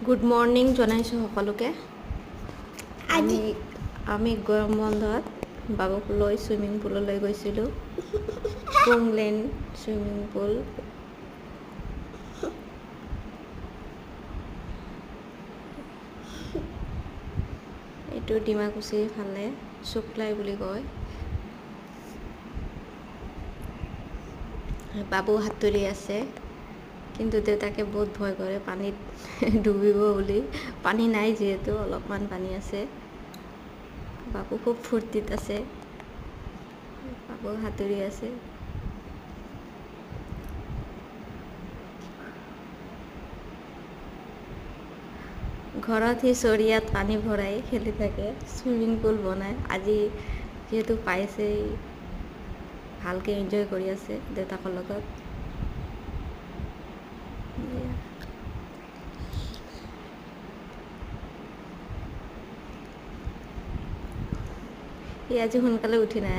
Good morning জনাইছোঁ সকলোকে। আমি গৰম বন্ধত বাবুক লৈ ছুইমিং পুললৈ গৈছিলোঁ। পুংলেন ছুইমিং পুল। এইটো ডিমাকুছিৰ ফালে শুক্লাই বুলি কয়। বাবু সাঁতুৰি আছে, কিন্তু দেউতাকে বহুত ভয় কৰে পানীত ডুবিব বুলি। পানী নাই যিহেতু, অলপমান পানী আছে। বাবু খুব ফূৰ্তিত আছে, বাবু সাঁতুৰি আছে। ঘৰত সি চৰিয়াত পানী ভৰাই খেলি থাকে, ছুইমিং পুল বনাই। আজি যিহেতু পাইছে, ভালকৈ এনজয় কৰি আছে দেউতাকৰ লগত। সি আজি সোনকালে উঠি নাই।